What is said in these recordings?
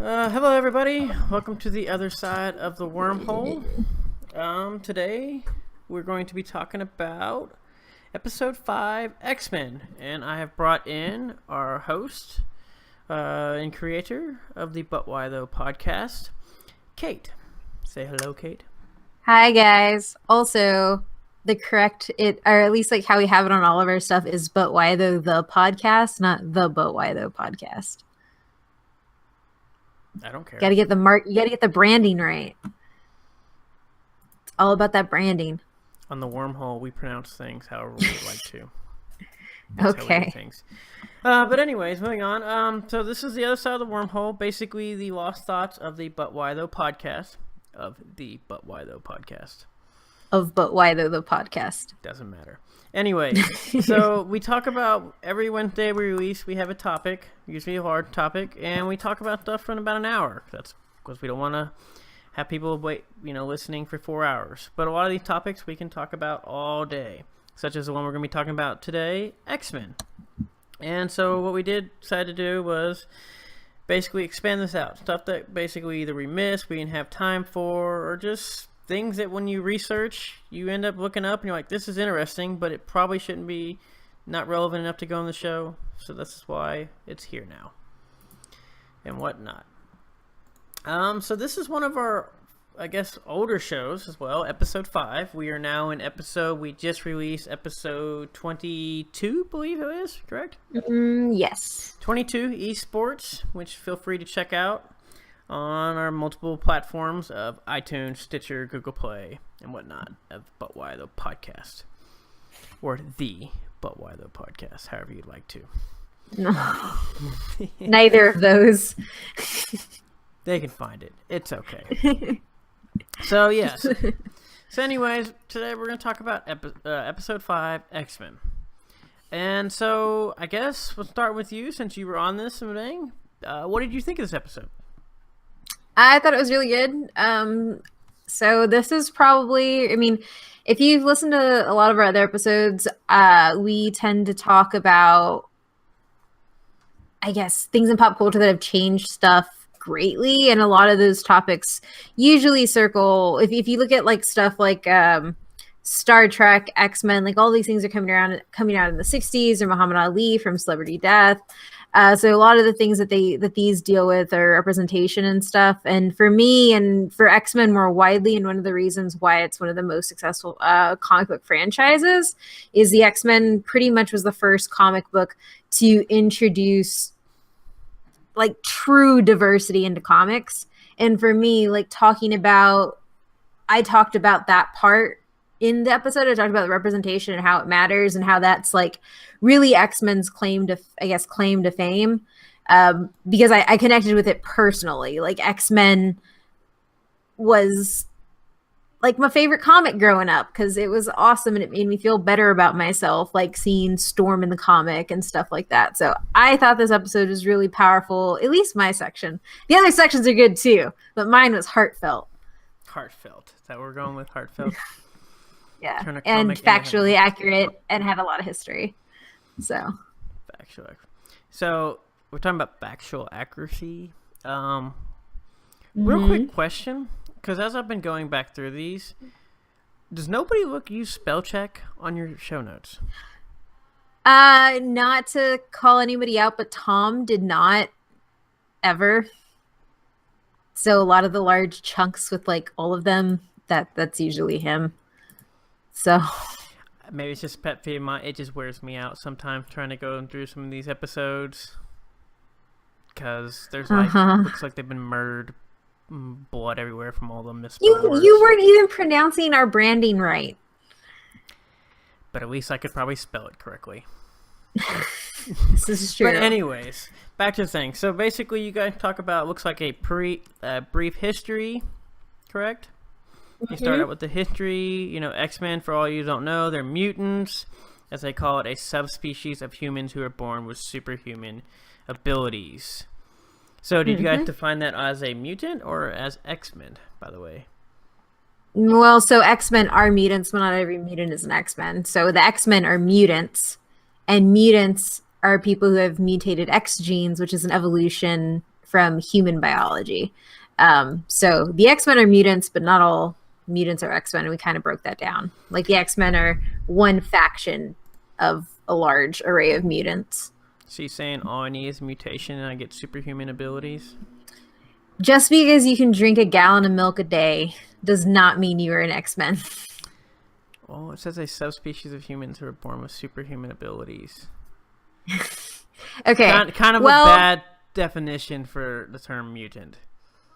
Hello, everybody. Welcome to the other side of the wormhole. Today, we're going to be talking about episode 5, X-Men. And I have brought in our host and creator of the But Why Though podcast, Kate. Say hello, Kate. Hi, guys. Also, the correct or at least like how we have it on all of our stuff is But Why Though the podcast, not the But Why Though podcast. I don't care. You gotta get the branding right. It's all about that branding. On the wormhole, we pronounce things however we would like to. That's okay. How we do things. But anyways, moving on. So this is the other side of the wormhole. Basically, the lost thoughts of the But Why Though podcast. Of But Why Though the podcast. Doesn't matter. Anyway, so we talk about every Wednesday we release. We have a topic, usually a hard topic, and we talk about stuff for about an hour. That's because we don't want to have people wait, listening for 4 hours. But a lot of these topics we can talk about all day, such as the one we're going to be talking about today, X-Men. And so what we decided to do was basically expand this out. Stuff that basically either we missed, we didn't have time for, or just things that when you research, you end up looking up and you're like, this is interesting, but it probably shouldn't be not relevant enough to go on the show. So that's why it's here now. And whatnot. So this is one of our, I guess, older shows as well, episode 5. We are now in we just released episode 22, believe it is, correct? Yes. 22, Esports, which feel free to check out on our multiple platforms of iTunes, Stitcher, Google Play, and whatnot of But Why Though podcast. Or the But Why Though podcast, however you'd like to. No. Neither of those. They can find it. It's okay. So, yes. So, anyways, today we're going to talk about episode 5, X-Men. And so, I guess we'll start with you since you were on this and everything. What did you think of this episode? I thought it was really good. So this is probably, if you've listened to a lot of our other episodes, we tend to talk about, I guess, things in pop culture that have changed stuff greatly. And a lot of those topics usually circle, if you look at like stuff like Star Trek, X-Men, like all these things are coming out in the 60s, or Muhammad Ali from Celebrity Death. So a lot of the things that these deal with are representation and stuff. And for me and for X-Men more widely, and one of the reasons why it's one of the most successful comic book franchises is the X-Men pretty much was the first comic book to introduce like true diversity into comics. And for me, like I talked about that part in the episode. I talked about the representation and how it matters and how that's like really X-Men's claim to fame, because I connected with it personally. Like X-Men was like my favorite comic growing up because it was awesome and it made me feel better about myself, like seeing Storm in the comic and stuff like that. So I thought this episode was really powerful, at least my section. The other sections are good too, but mine was heartfelt. Heartfelt. Is that what we're going with? Heartfelt? Yeah, and factually accurate and had a lot of history. So we're talking about factual accuracy. Real quick question, because as I've been going back through these, does nobody use spell check on your show notes? Not to call anybody out, but Tom did not ever. So a lot of the large chunks with like all of them, that's usually him. So maybe it's just pet peeve of mine. It just wears me out sometimes trying to go through some of these episodes because there's looks like they've been murdered, blood everywhere from all the misspelled You weren't even pronouncing our branding right. But at least I could probably spell it correctly. This is true. But anyways, back to the thing. So basically, you guys talk about looks like a brief history, correct? You start out with the history. X-Men, for all you don't know, they're mutants, as they call it, a subspecies of humans who are born with superhuman abilities. So did you guys define that as a mutant or as X-Men, by the way? Well, so X-Men are mutants, but not every mutant is an X-Men. So the X-Men are mutants, and mutants are people who have mutated X genes, which is an evolution from human biology. So the X-Men are mutants, but not all mutants are X-Men, and we kind of broke that down. Like the X-Men are one faction of a large array of mutants. So you're saying all I need is mutation and I get superhuman abilities? Just because you can drink a gallon of milk a day does not mean you are an X-Men. Well, it says a subspecies of humans who are born with superhuman abilities. Okay. Kind of a bad definition for the term mutant.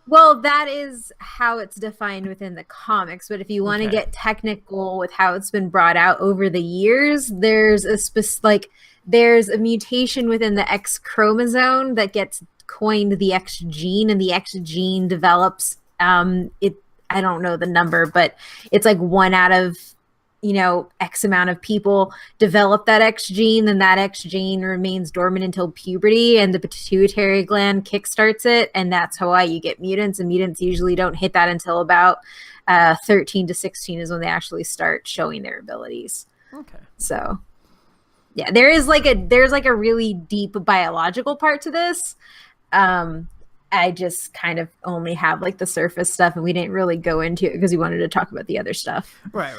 Well, that is how it's defined within the comics. But if you want to get technical with how it's been brought out over the years, there's a mutation within the X chromosome that gets coined the X gene, and the X gene develops I don't know the number, but it's like 1 out of X amount of people develop that X gene, then that X gene remains dormant until puberty, and the pituitary gland kickstarts it, and that's why you get mutants. And mutants usually don't hit that until about 13 to 16 is when they actually start showing their abilities. Okay. So, yeah, there's like a really deep biological part to this. I just kind of only have like the surface stuff, and we didn't really go into it because we wanted to talk about the other stuff. Right.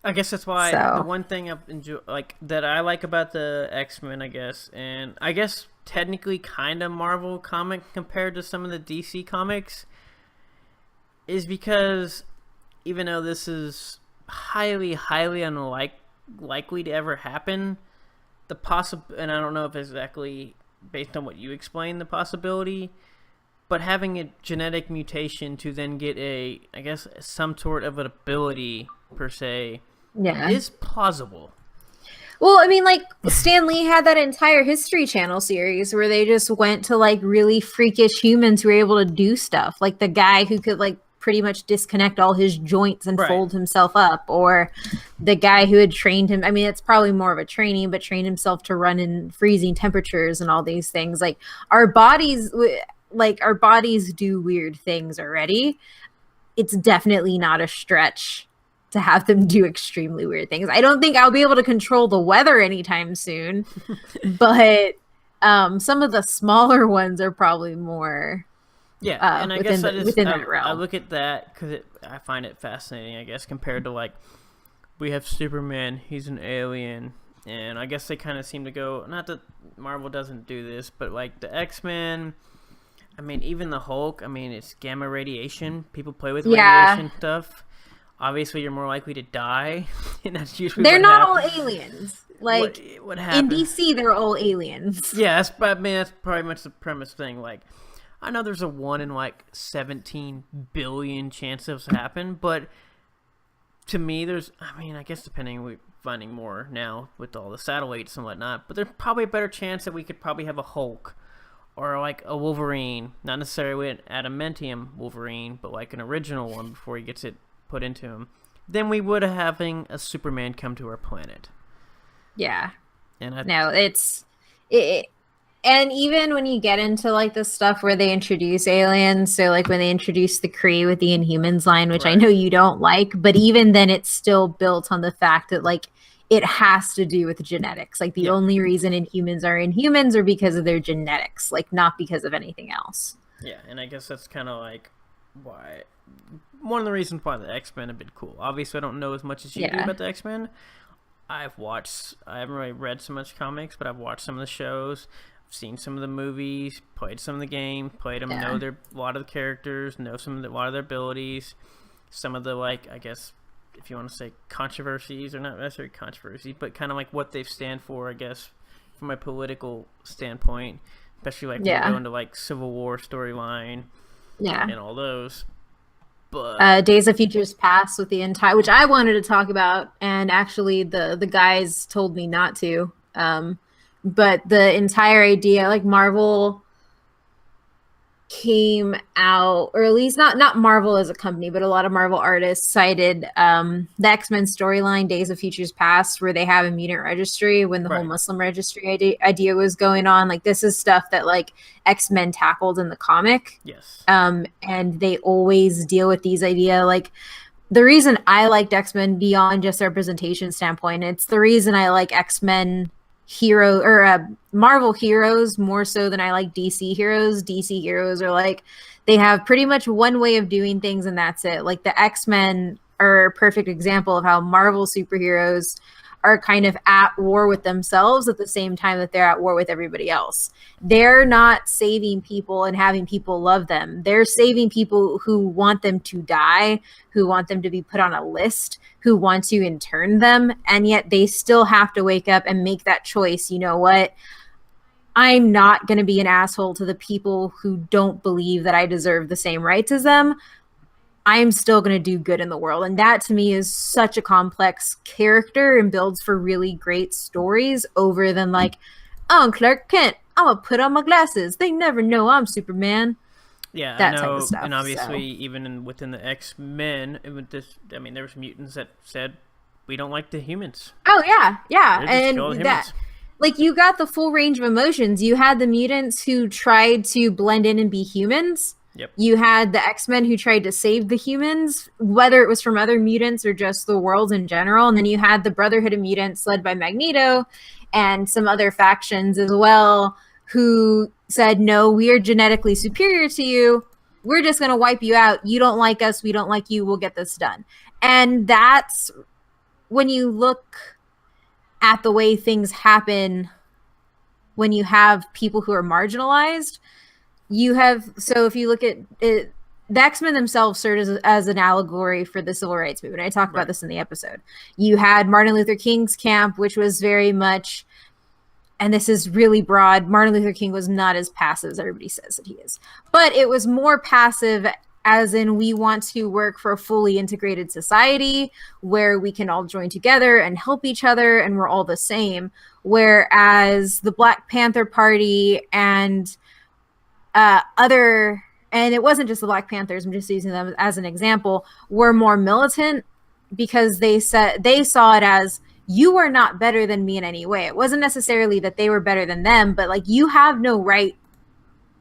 I guess that's why the one thing I enjoy, that I like about the X-Men, I guess, and I guess technically kind of Marvel comic compared to some of the DC comics, is because even though this is highly unlikely to ever happen, and I don't know if exactly based on what you explained the possibility, but having a genetic mutation to then get some sort of an ability per se. Yeah. Is plausible. Well, I mean, like, Stan Lee had that entire History Channel series where they just went to, like, really freakish humans who were able to do stuff. Like the guy who could, like, pretty much disconnect all his joints and fold himself up. Or the guy who had trained him. I mean, it's probably more of a training, but trained himself to run in freezing temperatures and all these things. Like, our bodies do weird things already. It's definitely not a stretch to have them do extremely weird things. I don't think I'll be able to control the weather anytime soon, but some of the smaller ones are probably more. Yeah, and I guess within that realm. I look at that because I find it fascinating. I guess compared to like we have Superman, he's an alien, and I guess they kind of seem to go. Not that Marvel doesn't do this, but like the X-Men. I mean, even the Hulk. I mean, it's gamma radiation. People play with radiation stuff. Obviously, you're more likely to die, and that's usually they're not happens. all aliens. Like what in DC, they're all aliens. Yeah, that's probably much the premise thing. Like, I know there's a 1 in like 17 billion chance of this happen, but to me, I guess depending, we're finding more now with all the satellites and whatnot, but there's probably a better chance that we could probably have a Hulk or like a Wolverine, not necessarily an adamantium Wolverine, but like an original one before he gets it put into him, then we would have having a Superman come to our planet. Yeah. And and even when you get into like the stuff where they introduce aliens, so like when they introduce the Kree with the Inhumans line, which I know you don't like, but even then it's still built on the fact that like it has to do with genetics. Like the only reason Inhumans are Inhumans are because of their genetics, like not because of anything else. Yeah, and I guess that's kind of like one of the reasons why the X-Men have been cool. Obviously, I don't know as much as you do about the X-Men. I haven't really read so much comics, but I've watched some of the shows. I've seen some of the movies, played some of the game, played them, know a lot of the characters, know a lot of their abilities. Some of the, like, I guess, if you want to say controversies, or not necessarily controversies, but kind of like what they stand for, I guess, from a political standpoint. Especially like when you go into like Civil War storyline and all those. But Days of Futures Past with the entire, which I wanted to talk about, and actually the guys told me not to. But the entire idea, like Marvel came out, or at least not Marvel as a company, but a lot of Marvel artists cited the X-Men storyline, Days of Futures Past, where they have a mutant registry when the whole Muslim registry idea was going on. Like, this is stuff that like X-Men tackled in the comic. Yes. And they always deal with these idea. Like, the reason I liked X-Men beyond just their presentation standpoint, it's the reason I like X-Men hero or Marvel heroes more so than I like DC heroes. DC heroes are like, they have pretty much one way of doing things and that's it. Like the X-Men are a perfect example of how Marvel superheroes are kind of at war with themselves at the same time that they're at war with everybody else. They're not saving people and having people love them. They're saving people who want them to die, who want them to be put on a list, who want to intern them, and yet they still have to wake up and make that choice. You know what? I'm not going to be an asshole to the people who don't believe that I deserve the same rights as them. I'm still going to do good in the world. And that to me is such a complex character and builds for really great stories over than like, oh, I'm Clark Kent. I'm going to put on my glasses. They never know I'm Superman. Yeah, that I know, type of stuff. and obviously even within the X-Men, there was mutants that said, we don't like the humans. Oh, yeah, yeah. And that, like, you got the full range of emotions. You had the mutants who tried to blend in and be humans. Yep. You had the X-Men who tried to save the humans, whether it was from other mutants or just the world in general. And then you had the Brotherhood of Mutants led by Magneto and some other factions as well who said, no, we are genetically superior to you. We're just going to wipe you out. You don't like us. We don't like you. We'll get this done. And that's when you look at the way things happen when you have people who are marginalized. You have, so if you look at it, the X-Men themselves served as an allegory for the civil rights movement. I talked about this in the episode. You had Martin Luther King's camp, which was very much, and this is really broad, Martin Luther King was not as passive as everybody says that he is. But it was more passive as in we want to work for a fully integrated society where we can all join together and help each other and we're all the same. Whereas the Black Panther Party and and it wasn't just the Black Panthers, I'm just using them as an example, were more militant because they saw it as, you are not better than me in any way. It wasn't necessarily that they were better than them, but like, you have no right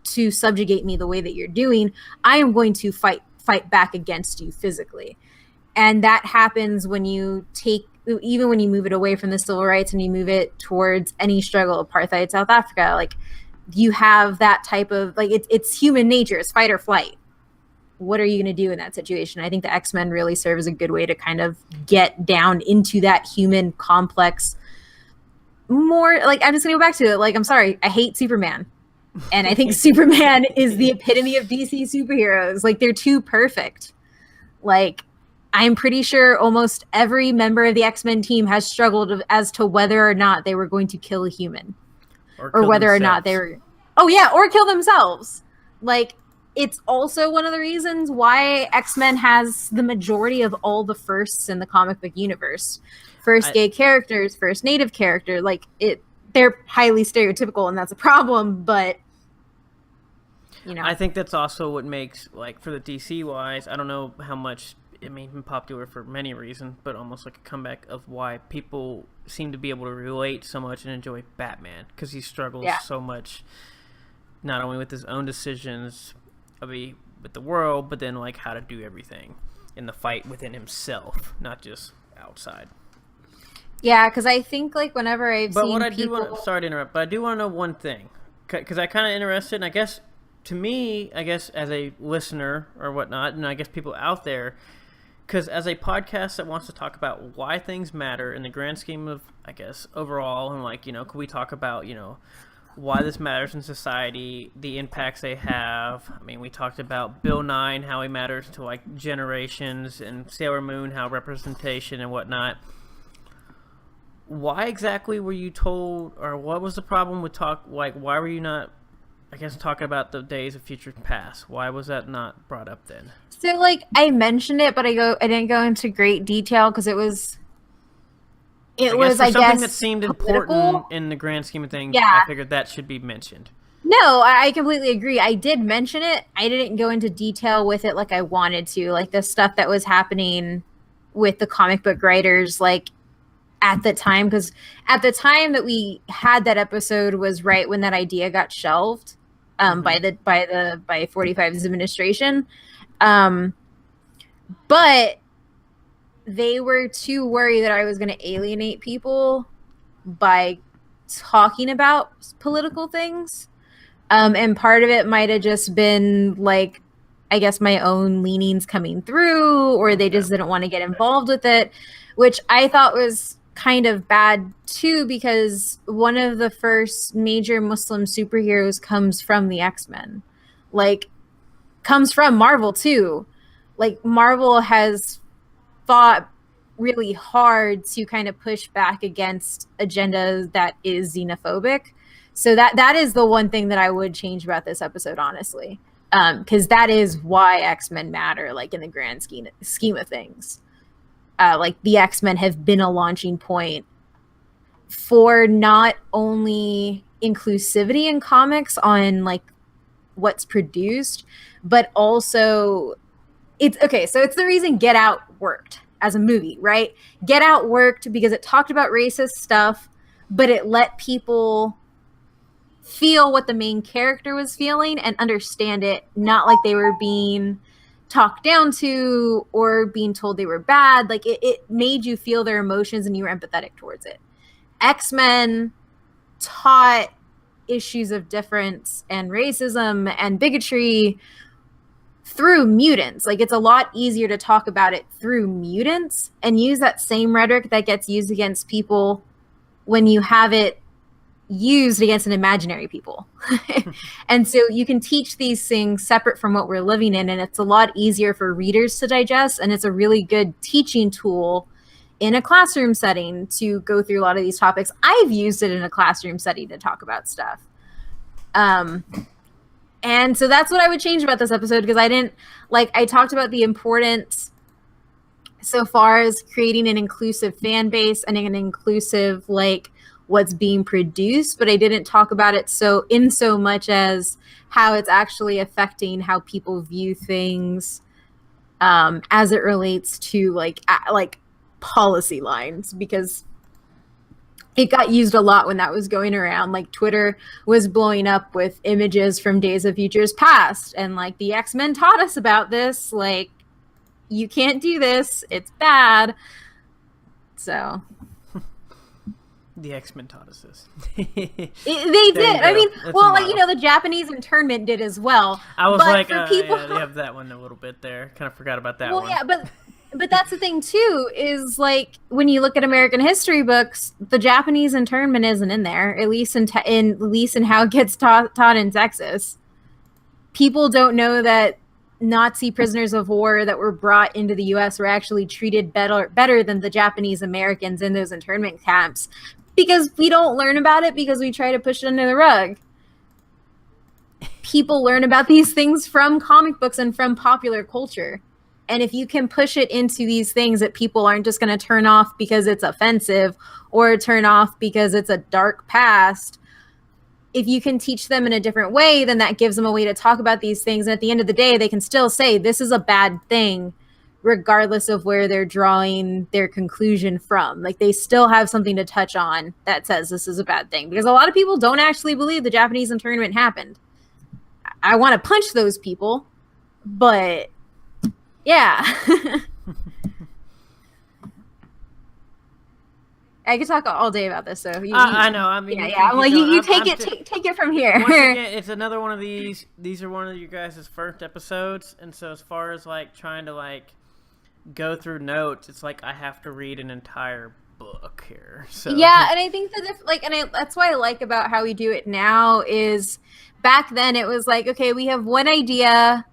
to subjugate me the way that you're doing. I am going to fight back against you physically. And that happens when you even when you move it away from the civil rights and you move it towards any struggle, apartheid, South Africa, like, you have that type of, like, it's human nature. It's fight or flight. What are you going to do in that situation? I think the X-Men really serve as a good way to kind of get down into that human complex more. Like, I'm just going to go back to it. Like, I'm sorry, I hate Superman. And I think Superman is the epitome of DC superheroes. Like, they're too perfect. Like, I'm pretty sure almost every member of the X-Men team has struggled as to whether or not they were going to kill a human. Or whether or not they were, or kill themselves. Like, it's also one of the reasons why X-Men has the majority of all the firsts in the comic book universe. First gay characters, first native character, like, they're highly stereotypical and that's a problem, but I think that's also what makes, like, for the DC wise, I don't know how much it may have been popular for many reasons, but almost like a comeback of why people seem to be able to relate so much and enjoy Batman, because he struggles so much, not only with his own decisions with the world, but then like how to do everything in the fight within himself, not just outside. Yeah, because I think like whenever I've seen sorry to interrupt, but I do want to know one thing, because I kind of interested, and I guess to me, as a listener or whatnot, and I guess people out there, because as a podcast that wants to talk about why things matter in the grand scheme of, I guess, overall, and like, could we talk about, why this matters in society, the impacts they have. I mean, we talked about Bill 9, how he matters to like generations, and Sailor Moon, how representation and whatnot. Why exactly were you told, or what was the problem with why were you not, I guess, talking about the days of future past? Why was that not brought up then? So, like, I mentioned it, but I didn't go into great detail because it was, I something guess, that seemed political. important in the grand scheme of things. Yeah. I figured that should be mentioned. No, I completely agree. I did mention it. I didn't go into detail with it like I wanted to, like the stuff that was happening with the comic book writers, like, at the time, because at the time that we had that episode was right when that idea got shelved by 45's administration. But they were too worried that I was going to alienate people by talking about political things. And part of it might have just been like, I guess, my own leanings coming through, or they just didn't want to get involved with it, which I thought was kind of bad too, because one of the first major Muslim superheroes comes from the X-Men, like comes from Marvel too. Like Marvel has fought really hard to kind of push back against agendas that is xenophobic. So that is the one thing that I would change about this episode, honestly, because that is why X-Men matter, like in the grand scheme of things. Like the X-Men have been a launching point for not only inclusivity in comics on like what's produced, but also it's okay. So it's the reason Get Out worked as a movie, right? Get Out worked because it talked about racist stuff, but it let people feel what the main character was feeling and understand it, not like they were being talked down to or being told they were bad. Like it made you feel their emotions and you were empathetic towards it. X-Men taught issues of difference and racism and bigotry through mutants. Like it's a lot easier to talk about it through mutants and use that same rhetoric that gets used against people when you have it used against an imaginary people. And so you can teach these things separate from what we're living in, and it's a lot easier for readers to digest, and it's a really good teaching tool in a classroom setting to go through a lot of these topics. I've used it in a classroom setting to talk about stuff. And so that's what I would change about this episode, because I talked about the importance so far as creating an inclusive fan base and an inclusive, like, what's being produced, but I didn't talk about it so much as how it's actually affecting how people view things as it relates to like policy lines, because it got used a lot when that was going around. Like Twitter was blowing up with images from Days of Futures Past, and like the X-Men taught us about this, like you can't do this, it's bad. So the X-Men taught us this. They did. I mean, well, like, you know, the Japanese internment did as well. I was like, people... yeah, they have that one a little bit there. Kind of forgot about that one. Well, yeah, but that's the thing too, is like when you look at American history books, the Japanese internment isn't in there, at least in how it gets taught in Texas. People don't know that Nazi prisoners of war that were brought into the U.S. were actually treated better than the Japanese Americans in those internment camps, because we don't learn about it because we try to push it under the rug. People learn about these things from comic books and from popular culture. And if you can push it into these things that people aren't just going to turn off because it's offensive or turn off because it's a dark past, if you can teach them in a different way, then that gives them a way to talk about these things. And at the end of the day, they can still say this is a bad thing, regardless of where they're drawing their conclusion from. Like they still have something to touch on that says this is a bad thing, because a lot of people don't actually believe the Japanese internment happened. I want to punch those people, but yeah. I could talk all day about this, so I know. I mean, yeah. I'm like, you take it from here. Once again, it's another one of these. These are one of you guys' first episodes, and so as far as like trying to like go through notes, it's like I have to read an entire book here. So yeah, and I think that that's what I like about how we do it now is back then it was like, okay, we have one idea.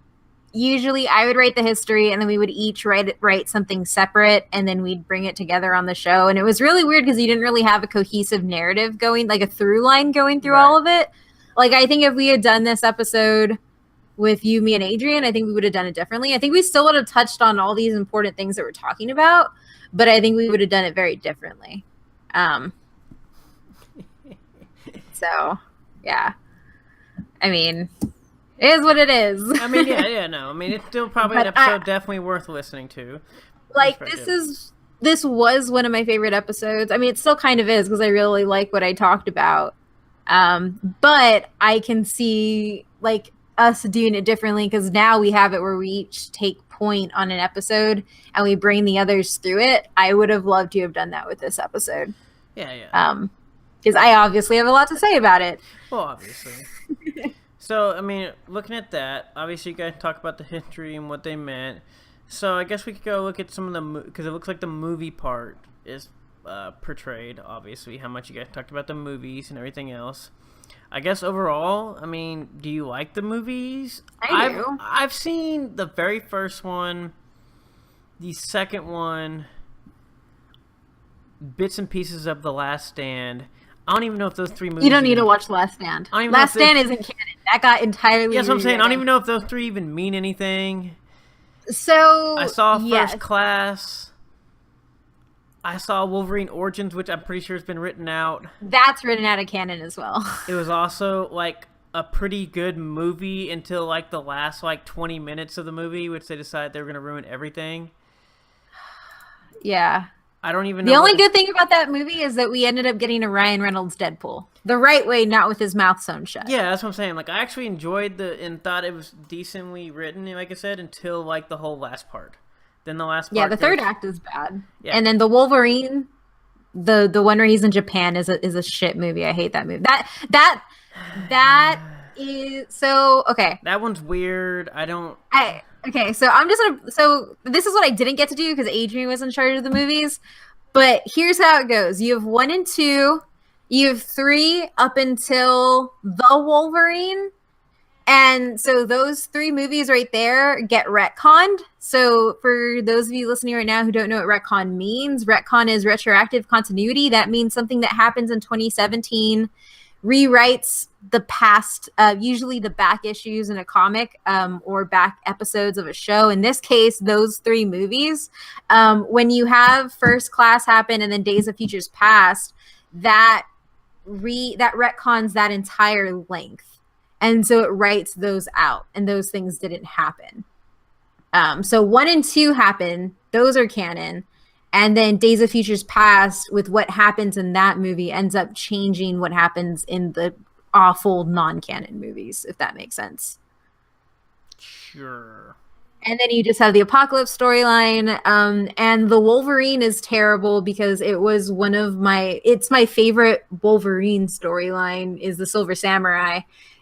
Usually I would write the history and then we would each write something separate and then we'd bring it together on the show. And it was really weird because you didn't really have a cohesive narrative going, like a through line going through all of it. Like I think if we had done this episode with you, me, and Adrian, I think we would have done it differently. I think we still would have touched on all these important things that we're talking about, but I think we would have done it very differently. So, yeah. I mean... it is what it is. I mean, no. I mean, it's still probably an episode definitely worth listening to. Like, this was one of my favorite episodes. I mean, it still kind of is because I really like what I talked about. But I can see, like, us doing it differently because now we have it where we each take point on an episode and we bring the others through it. I would have loved to have done that with this episode. Yeah. because I obviously have a lot to say about it. Well, obviously. So, I mean, looking at that, obviously you guys talk about the history and what they meant. So, I guess we could go look at some of the... Because it looks like the movie part is portrayed, obviously, how much you guys talked about the movies and everything else. I guess overall, I mean, do you like the movies? I do. I've seen the very first one, the second one, bits and pieces of The Last Stand. I don't even know if those three movies... You don't need to watch Last Stand. Last Stand isn't canon. That got entirely... Yes, what I'm saying. I don't even know if those three even mean anything. So... I saw First Class. I saw Wolverine Origins, which I'm pretty sure has been written out. That's written out of canon as well. It was also, like, a pretty good movie until, like, the last, like, 20 minutes of the movie, which they decided they were going to ruin everything. Yeah. I don't even know. The only good thing about that movie is that we ended up getting a Ryan Reynolds Deadpool. The right way, not with his mouth sewn shut. Yeah, that's what I'm saying. Like, I actually enjoyed and thought it was decently written, like I said, until, like, the whole last part. Then the last part... Yeah, the third act is bad. Yeah. And then the Wolverine, the one where he's in Japan is a shit movie. I hate that movie. That is... So, okay. That one's weird. Okay, so I'm just gonna... So this is what I didn't get to do because Adrian was in charge of the movies. But here's how it goes. You have 1 and 2. You have 3 up until The Wolverine. And so those 3 movies right there get retconned. So for those of you listening right now who don't know what retcon means, retcon is retroactive continuity. That means something that happens in 2017 rewrites the past, usually the back issues in a comic or back episodes of a show. In this case, those 3 movies, when you have First Class happen and then Days of Futures Past, that retcons that entire length. And so it writes those out, and those things didn't happen. So 1 and 2 happen. Those are canon. And then Days of Futures Past, with what happens in that movie, ends up changing what happens in the awful non-canon movies, if that makes sense. Sure. And then you just have the Apocalypse storyline. And the Wolverine is terrible because it was it's my favorite Wolverine storyline is the Silver Samurai.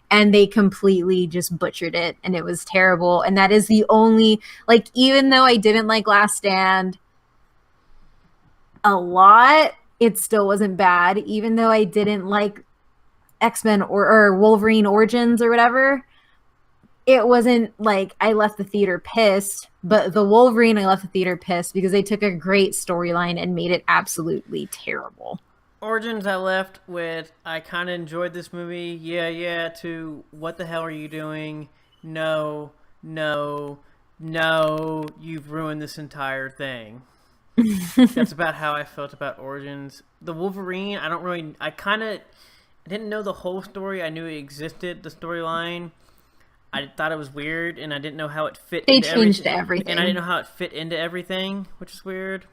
And they completely just butchered it. And it was terrible. And that is the only, like, even though I didn't like Last Stand a lot, it still wasn't bad. Even though I didn't like XMen or Wolverine Origins or whatever, it wasn't like I left the theater pissed. But the Wolverine, I left the theater pissed because they took a great storyline and made it absolutely terrible. Origins, I left with, I kind of enjoyed this movie, yeah, to, what the hell are you doing? No, you've ruined this entire thing. That's about how I felt about Origins. The Wolverine, I didn't know the whole story. I knew it existed, the storyline. I thought it was weird, and I didn't know how it fit into everything. They changed everything. And I didn't know how it fit into everything, which is weird.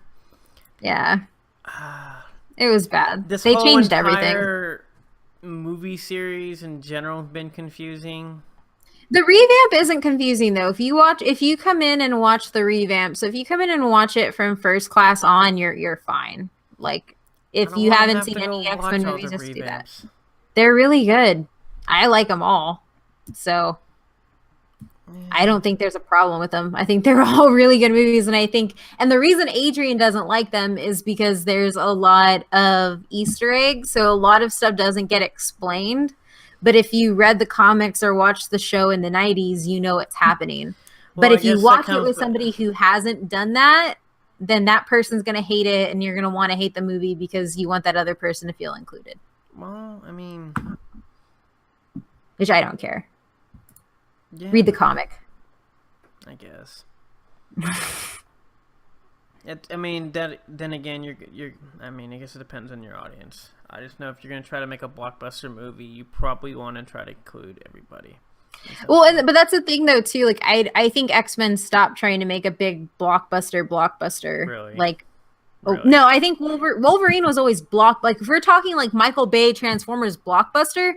Yeah. It was bad. This they whole changed entire movie series in general has been confusing. The revamp isn't confusing though. If you come in and watch the revamp, so if you come in and watch it from First Class on, you're fine. Like if you haven't seen any X-Men movies, just do that. They're really good. I like them all. So I don't think there's a problem with them. I think they're all really good movies, and the reason Adrian doesn't like them is because there's a lot of Easter eggs, so a lot of stuff doesn't get explained. But if you read the comics or watched the show in the 90s, you know what's happening. Well, but if you watch it with somebody who hasn't done that, then that person's going to hate it, and you're going to want to hate the movie because you want that other person to feel included. Well, I mean... Which I don't care. Yeah. Read the comic. I guess. Then again, you're. I mean, I guess it depends on your audience. I just know if you're gonna try to make a blockbuster movie, you probably want to try to include everybody. Well, but that's the thing though too. Like I think X-Men stopped trying to make a big blockbuster. Really? Like, really? No, I think Wolverine was always Like if we're talking like Michael Bay Transformers blockbuster.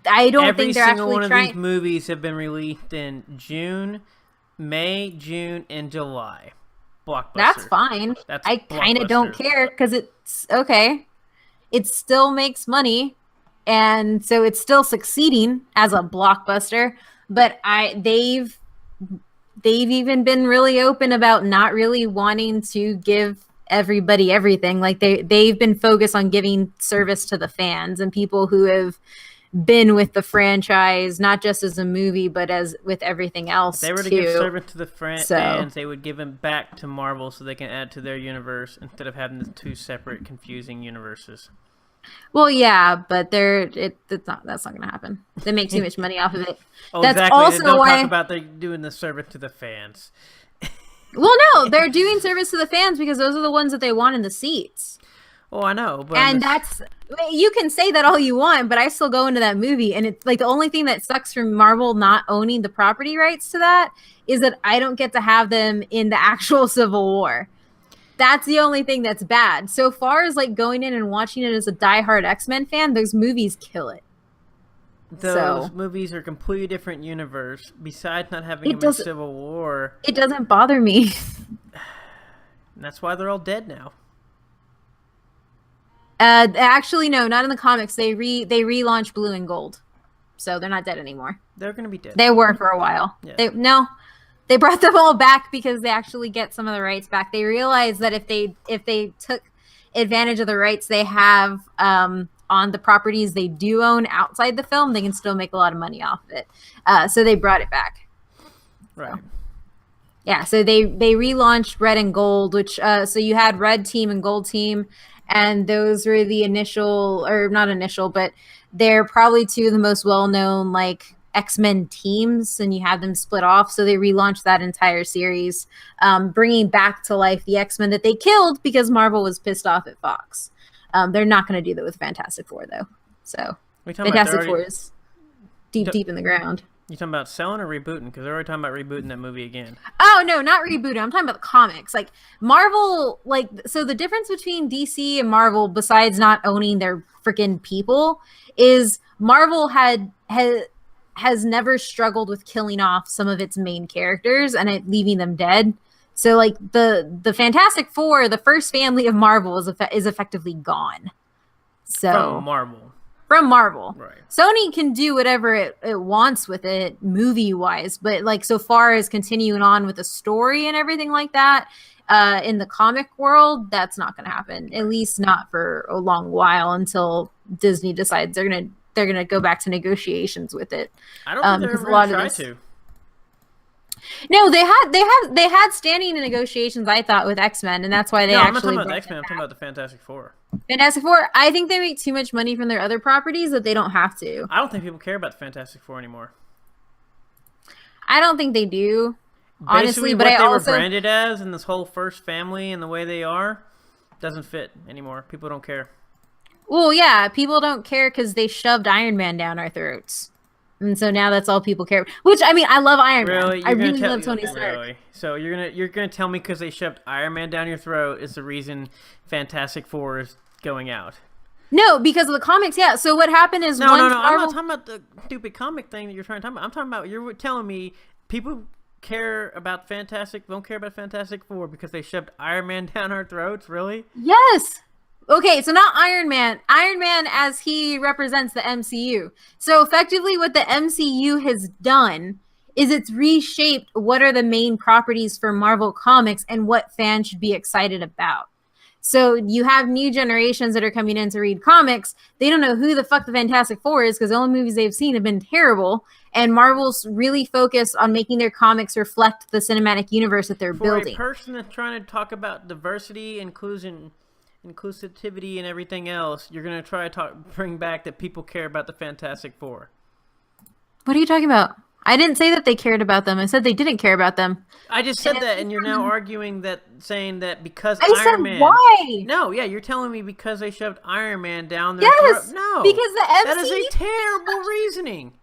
I don't think they're actually trying. Every single one of these movies have been released in May, June, and July. Blockbuster. That's fine. I kind of don't care because it's okay. it still makes money, and so it's still succeeding as a blockbuster. But they've even been really open about not really wanting to give everybody everything. Like they've been focused on giving service to the fans and people who have been with the franchise, not just as a movie, but as with everything else. If they were to give service to the fans, they would give them back to Marvel so they can add to their universe instead of having the two separate, confusing universes. Well, yeah, but that's not going to happen. They make too much money off of it. Oh, that's exactly. also Don't why... talk about they're doing the service to the fans. Well, no, they're doing service to the fans because those are the ones that they want in the seats. Oh, I know. But and you can say that all you want, but I still go into that movie, and it's like the only thing that sucks from Marvel not owning the property rights to that is that I don't get to have them in the actual Civil War. That's the only thing that's bad. So far as like going in and watching it as a diehard X-Men fan, those movies kill it. Those movies are a completely different universe. Besides not having them in Civil War, it doesn't bother me. And that's why they're all dead now. Actually, no, not in the comics. They relaunched Blue and Gold, so they're not dead anymore. They're gonna be dead. They were for a while. Yeah. They brought them all back because they actually get some of the rights back. They realized that if they took advantage of the rights they have on the properties they do own outside the film, they can still make a lot of money off of it. So they brought it back. Right. So they relaunched Red and Gold, which so you had Red Team and Gold Team, and those were the but they're probably two of the most well-known like X-Men teams, and you have them split off. So they relaunched that entire series, bringing back to life the X-Men that they killed because Marvel was pissed off at Fox. They're not going to do that with Fantastic Four, though. So Fantastic Four is deep in the ground. You talking about selling or rebooting? Because they're already talking about rebooting that movie again. Oh, no, not rebooting. I'm talking about the comics. Like, Marvel, so the difference between DC and Marvel, besides not owning their freaking people, is Marvel has never struggled with killing off some of its main characters and leaving them dead. So, like, the Fantastic Four, the first family of Marvel is effectively gone. So From Marvel. Right. Sony can do whatever it wants with it movie-wise, but, like, so far as continuing on with the story and everything like that, in the comic world, that's not going to happen. At least not for a long while until Disney decides they're gonna go back to negotiations with it. I don't think they're ever going to try to. No, they had standing negotiations, I thought, with X-Men, and that's why they I'm not talking about X-Men. I'm talking about the Fantastic Four. Fantastic Four, I think they make too much money from their other properties that they don't have to. I don't think people care about the Fantastic Four anymore. I don't think they do, honestly. But what they were branded as and this whole first family and the way they are doesn't fit anymore. People don't care. Well, yeah, people don't care because they shoved Iron Man down our throats. And so now that's all people care. Which, I mean, I love Iron Man. I really love Tony Stark. Really? So you're gonna tell me because they shoved Iron Man down your throat is the reason Fantastic Four is going out? No, because of the comics. Yeah. So what happened is no. I'm not talking about the stupid comic thing that you're trying to talk about. I'm talking about you're telling me people don't care about Fantastic Four because they shoved Iron Man down our throats. Really? Yes. Okay, so not Iron Man. Iron Man as he represents the MCU. So effectively what the MCU has done is it's reshaped what are the main properties for Marvel Comics and what fans should be excited about. So you have new generations that are coming in to read comics. They don't know who the fuck the Fantastic Four is because the only movies they've seen have been terrible. And Marvel's really focused on making their comics reflect the cinematic universe that they're building. For a person that's trying to talk about diversity, inclusivity and everything else, you're going to try to bring back that people care about the Fantastic Four. What are you talking about? I didn't say that they cared about them. I said they didn't care about them. I just said that, and you're now arguing that, saying that because Iron Man. Why? No, yeah, you're telling me because they shoved Iron Man down their throat. No, because the MCU. That is a terrible reasoning.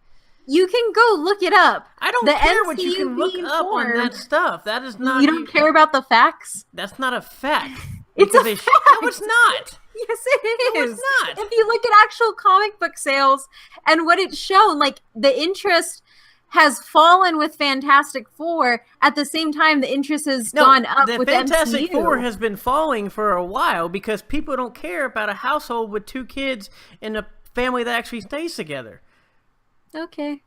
You can go look it up. I don't care what you can look up on that stuff. That is not. You don't care about the facts? That's not a fact. It's a fact. No, it's not. Yes, it is. No, it's not. If you look at actual comic book sales and what it's shown, like the interest has fallen with Fantastic Four. At the same time, the interest has gone up with the Fantastic MCU. Four has been falling for a while because people don't care about a household with 2 kids and a family that actually stays together. Okay.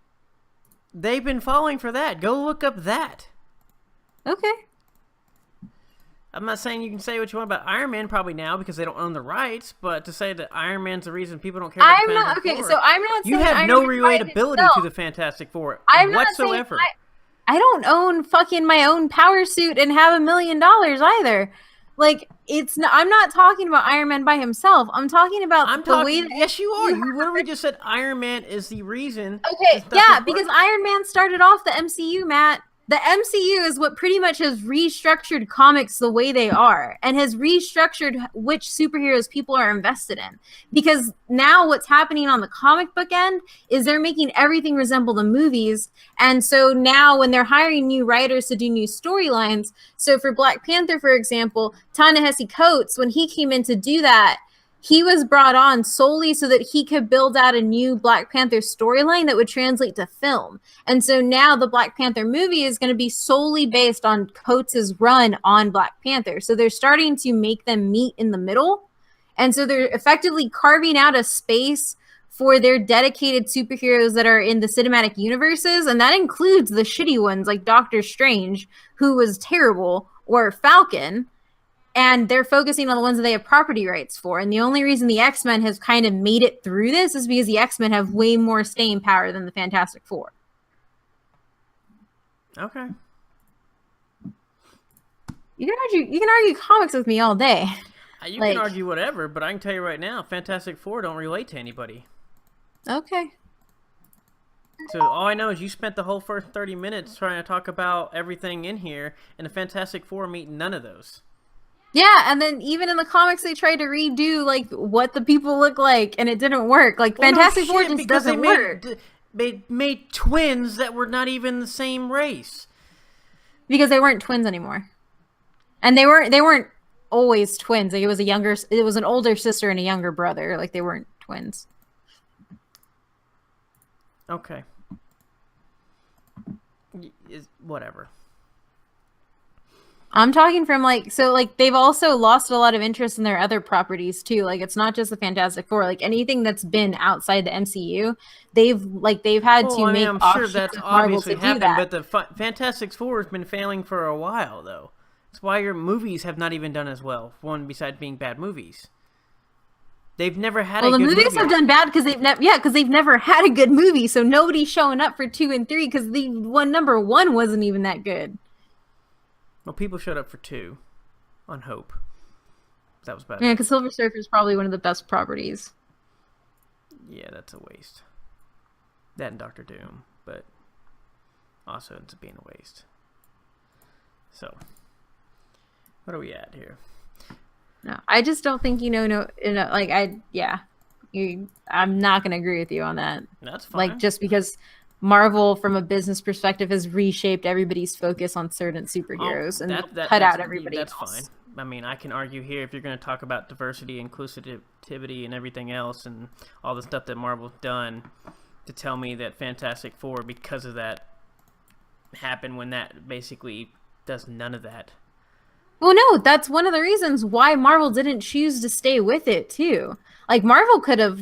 They've been falling for that. Go look up that. Okay. I'm not saying you can say what you want about Iron Man probably now because they don't own the rights, but to say that Iron Man's the reason people don't care about the Fantastic Four. So I'm not saying you have Iron no Man relatability to the Fantastic Four whatsoever. I don't own fucking my own power suit and have $1 million either. Like, I'm not talking about Iron Man by himself. I'm talking about way that yes, you are. You literally just said Iron Man is the reason. Okay, yeah, because Iron Man started off the MCU, Matt. The MCU is what pretty much has restructured comics the way they are and has restructured which superheroes people are invested in. Because now what's happening on the comic book end is they're making everything resemble the movies. And so now when they're hiring new writers to do new storylines, so for Black Panther, for example, Ta-Nehisi Coates, when he came in to do that, he was brought on solely so that he could build out a new Black Panther storyline that would translate to film. And so now the Black Panther movie is going to be solely based on Coates' run on Black Panther. So they're starting to make them meet in the middle. And so they're effectively carving out a space for their dedicated superheroes that are in the cinematic universes. And that includes the shitty ones like Doctor Strange, who was terrible, or Falcon. And they're focusing on the ones that they have property rights for. And the only reason the X-Men has kind of made it through this is because the X-Men have way more staying power than the Fantastic Four. Okay. You can argue comics with me all day. You can argue whatever, but I can tell you right now, Fantastic Four don't relate to anybody. Okay. So all I know is you spent the whole first 30 minutes trying to talk about everything in here, and the Fantastic Four meet none of those. Yeah, and then even in the comics, they tried to redo like what the people look like, and it didn't work. Like Fantastic Four just doesn't work. They made twins that were not even the same race because they weren't twins anymore, and they weren't always twins. Like it was an older sister and a younger brother. Like they weren't twins. Okay. Whatever. I'm talking from they've also lost a lot of interest in their other properties too. Like it's not just the Fantastic Four. Like anything that's been outside the MCU, they've had to make. I'm sure that's obviously happened, but the Fantastic Four has been failing for a while, though. That's why your movies have not even done as well. One besides being bad movies, they've never had. Well, the movies have done bad because they've never had a good movie. So nobody's showing up for 2 and 3 because the number one wasn't even that good. Well, people showed up for 2 on Hope. That was bad. Yeah, because Silver Surfer is probably one of the best properties. Yeah, that's a waste. That and Doctor Doom, but also ends up being a waste. So, what are we at here? No, I just don't think I'm not going to agree with you on that. That's fine. Like, just because Marvel, from a business perspective, has reshaped everybody's focus on certain superheroes cut out everybody else. That's fine. I mean, I can argue here if you're going to talk about diversity, inclusivity, and everything else, and all the stuff that Marvel's done, to tell me that Fantastic Four, because of that, happened when that basically does none of that. Well, no, that's one of the reasons why Marvel didn't choose to stay with it, too. Like, Marvel could have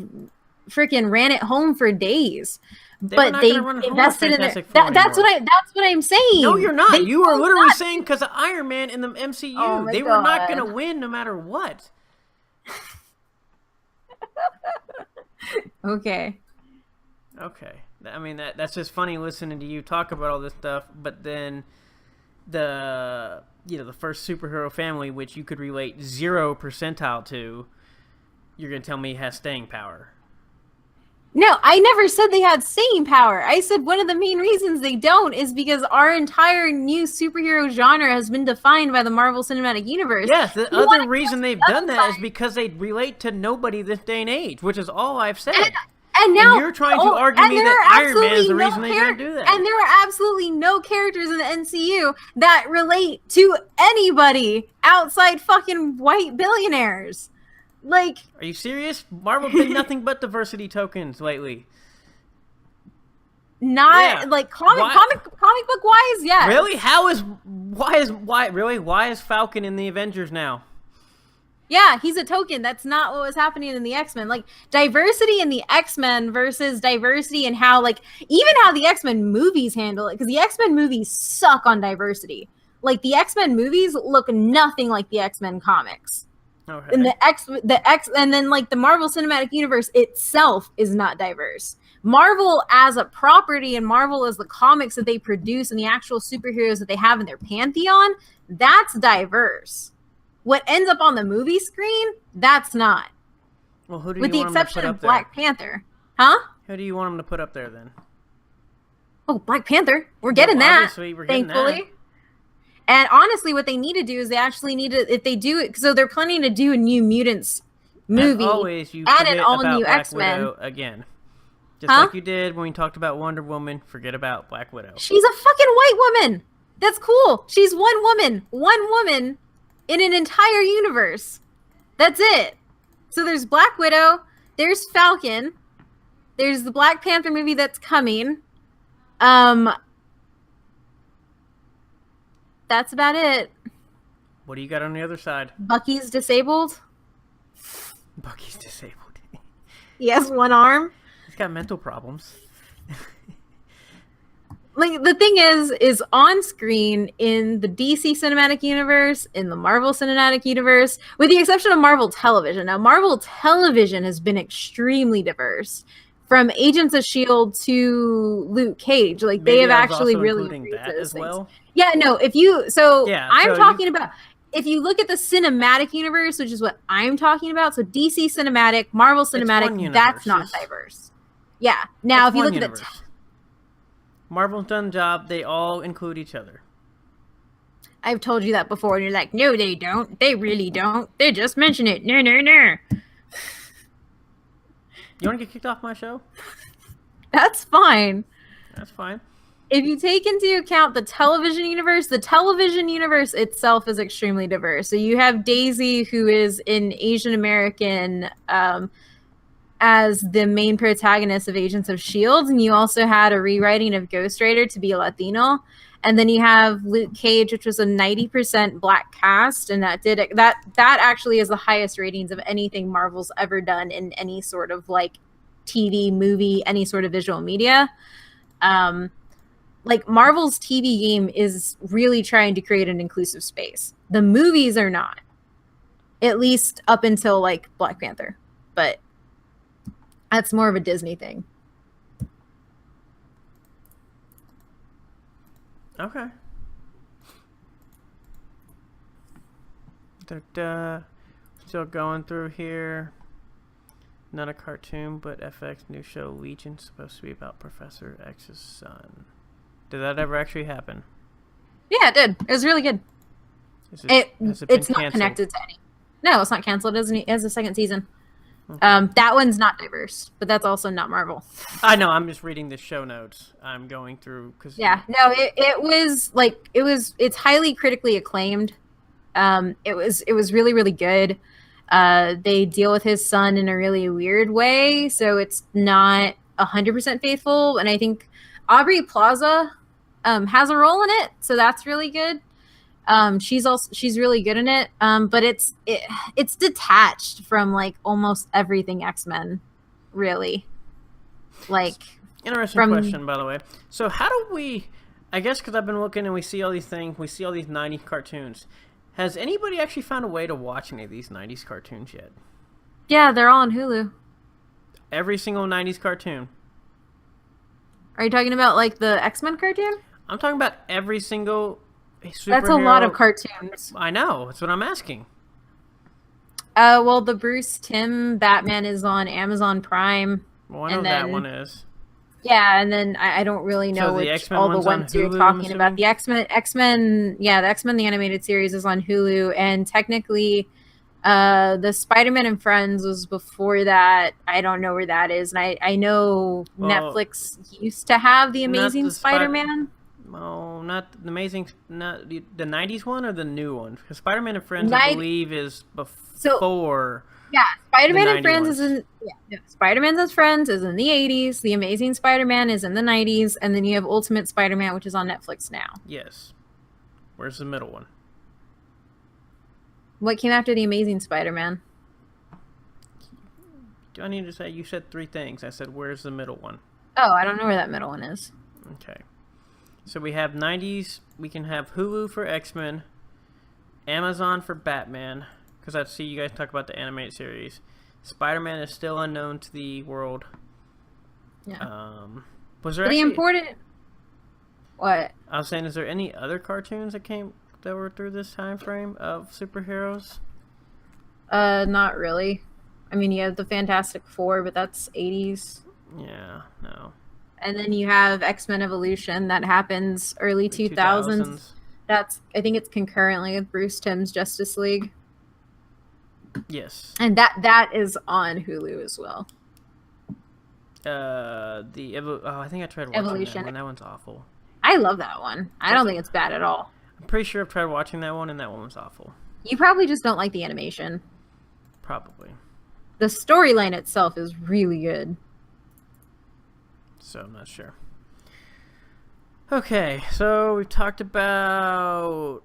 freaking ran it home for days. But they invested in it. That's what I'm saying. No, you're not. You are literally saying because of Iron Man in the MCU, they were not going to win no matter what. Okay. I mean that's just funny listening to you talk about all this stuff, but then the first superhero family, which you could relate 0 percentile to, you're going to tell me has staying power. No, I never said they had staying power. I said one of the main reasons they don't is because our entire new superhero genre has been defined by the Marvel Cinematic Universe. Yes, the other reason they've done that is because they relate to nobody this day and age, which is all I've said. And now you're trying to argue me that Iron Man is the reason they don't do that. And there are absolutely no characters in the MCU that relate to anybody outside fucking white billionaires. Like, are you serious? Marvel's been nothing but diversity tokens lately. Not like comic book wise, yes. Really? Why is Falcon in the Avengers now? Yeah, he's a token. That's not what was happening in the X-Men. Like, diversity in the X-Men versus diversity in how, like, even how the X-Men movies handle it. Because the X-Men movies suck on diversity. Like, the X-Men movies look nothing like the X-Men comics. Okay. And and then, like, the Marvel Cinematic Universe itself is not diverse. Marvel as a property and Marvel as the comics that they produce and the actual superheroes that they have in their pantheon, that's diverse. What ends up on the movie screen, that's not. Well, who do you with the want them to exception put of up Black there? Panther. Huh? Who do you want them to put up there then? Oh, Black Panther. We're getting that. Obviously, we're getting thankfully. that. And honestly, what they need to do is they actually need to, if they do it, so they're planning to do a New Mutants movie As always, you and forget an all about new Black X-Men. Widow again. Just like you did when we talked about Wonder Woman, forget about Black Widow. She's a fucking white woman. That's cool. She's one woman in an entire universe. That's it. So there's Black Widow, there's Falcon, there's the Black Panther movie that's coming. That's about it. What do you got on the other side? Bucky's disabled. Bucky's disabled. He has one arm. He's got mental problems. Like, the thing is on screen in the DC Cinematic Universe, in the Marvel Cinematic Universe, with the exception of Marvel Television. Now, Marvel Television has been extremely diverse, from Agents of S.H.I.E.L.D. to Luke Cage. Like, Maybe they have I was actually also really including increased that those as things. well. Yeah, no, I'm talking about, if you look at the cinematic universe, which is what I'm talking about, so DC Cinematic, Marvel Cinematic, that's not diverse. Yeah. Now, if you look at Marvel's done the job. They all include each other. I've told you that before, and you're like, no, they don't. They really don't. They just mention it. No. You want to get kicked off my show? That's fine. That's fine. If you take into account the television universe itself is extremely diverse. So you have Daisy, who is an Asian American, as the main protagonist of Agents of S.H.I.E.L.D., and you also had a rewriting of Ghost Rider to be a Latino. And then you have Luke Cage, which was a 90% black cast, and that actually is the highest ratings of anything Marvel's ever done in any sort of like TV, movie, any sort of visual media. Like, Marvel's TV game is really trying to create an inclusive space. The movies are not, at least up until like Black Panther, but that's more of a Disney thing. Okay. Still going through here. Not a cartoon, but FX new show Legion, supposed to be about Professor X's son. Did that ever actually happen? Yeah, it did. It was really good. It's not connected to any. No, it's not canceled. It has a second season. Okay. That one's not diverse, but that's also not Marvel. I know. I'm just reading the show notes. I'm going through because it's highly critically acclaimed. It was really, really good. They deal with his son in a really weird way, so it's not 100% faithful. And I think Aubrey Plaza has a role in it, so that's really good. She's really good in it. But it's detached from like almost everything X-Men, really. Like, interesting question, by the way. So how do we? I guess because I've been looking and we see all these things, we see all these '90s cartoons. Has anybody actually found a way to watch any of these '90s cartoons yet? Yeah, they're all on Hulu. Every single '90s cartoon. Are you talking about like the X-Men cartoon? I'm talking about every single superhero. That's a lot of cartoons. I know. That's what I'm asking. Well, the Bruce Timm Batman is on Amazon Prime. Well, I know that one is. Yeah, and then I don't really know all the ones you're talking about. The X-Men, yeah, the X-Men the animated series is on Hulu, and technically, the Spider-Man and Friends was before that. I don't know where that is, and I know Netflix used to have the Amazing Spider-Man. Oh, not the Amazing, not the '90s one or the new one. Because Spider-Man and Friends, I believe, is before. Yeah, Spider-Man and 90 Friends ones. is in. Yeah, no, Spider-Man and Friends is in the '80s. The Amazing Spider-Man is in the '90s, and then you have Ultimate Spider-Man, which is on Netflix now. Yes. Where's the middle one? What came after the Amazing Spider-Man? Do I need to say? You said 3 things. I said, where's the middle one? Oh, I don't know where that middle one is. Okay. So we have '90s. We can have Hulu for X-Men, Amazon for Batman, because I see you guys talk about the animated series. Spider-Man is still unknown to the world. Yeah. Was there the actually, important? What? I was saying, is there any other cartoons that were through this time frame of superheroes? Not really. I mean, you have the Fantastic Four, but that's '80s. Yeah, no. And then you have X-Men Evolution that happens early 2000s. I think it's concurrently with Bruce Timm's Justice League. Yes. And that is on Hulu as well. I think I tried watching Evolution. that one. That one's awful. I love that one. I don't think it's bad at all. I'm pretty sure I've tried watching that one, and that one was awful. You probably just don't like the animation. Probably. The storyline itself is really good. So I'm not sure. Okay, so we've talked about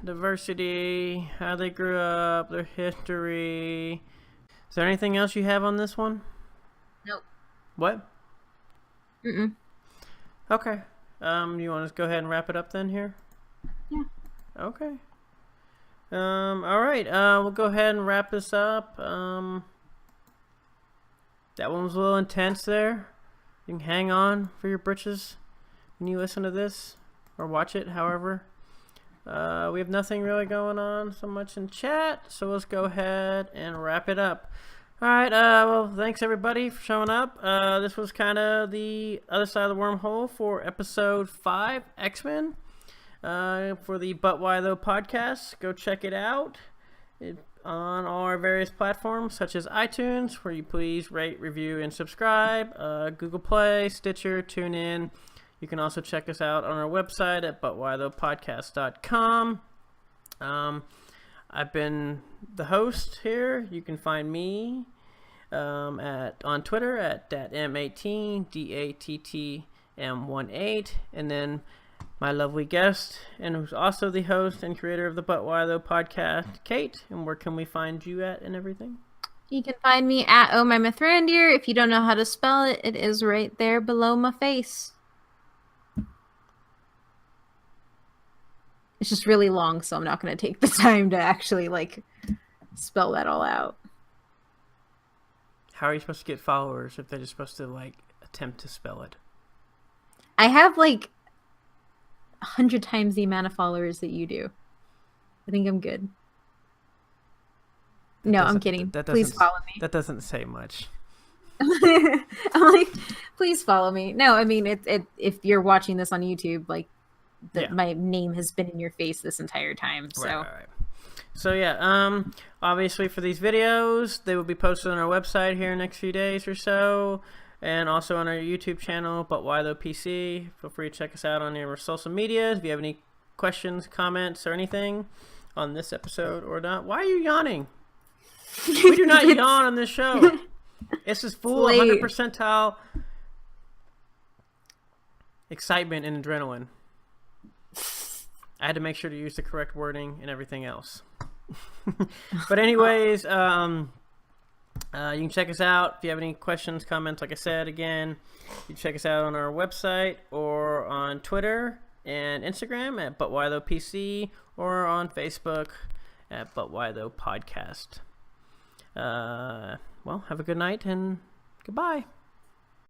diversity, how they grew up, their history. Is there anything else you have on this one? Nope. What? Mm-mm. Okay. You want to go ahead and wrap it up then here? Yeah. Okay. All right. We'll go ahead and wrap this up. That one was a little intense there. You can hang on for your britches when you listen to this or watch it, however. We have nothing really going on so much in chat, so let's go ahead and wrap it up. All right, well, thanks everybody for showing up. This was kind of the other side of the wormhole for episode 5, X-Men, for the But Why Though podcast. Go check it out on all our various platforms, such as iTunes, where you please rate, review, and subscribe, Google Play, Stitcher, TuneIn. You can also check us out on our website at butwhythoughpodcast.com. I've been the host here. You can find me on Twitter at datm18, DATTM18, and then my lovely guest, and who's also the host and creator of the But Why Though podcast, Kate. And where can we find you at and everything? You can find me at Oh My Mithrandir. If you don't know how to spell it, it is right there below my face. It's just really long, so I'm not going to take the time to actually, spell that all out. How are you supposed to get followers if they're just supposed to, attempt to spell it? I have, 100 times the amount of followers that you do. I think I'm good. No, I'm kidding. Please follow me. That doesn't say much. I'm please follow me. No, I mean, if you're watching this on YouTube, my name has been in your face this entire time. So. Right. So yeah, obviously for these videos, they will be posted on our website here in the next few days or so, and also on our YouTube channel, But Why Though PC. Feel free to check us out on our social media. If you have any questions, comments, or anything on this episode or not. Why are you yawning? We do not yawn on this show. This is full 100 percentile excitement and adrenaline. I had to make sure to use the correct wording and everything else. But anyways, you can check us out. If you have any questions, comments, like I said, again, you can check us out on our website or on Twitter and Instagram at But Why Though PC, or on Facebook at But Why Though Podcast. Well, have a good night and goodbye.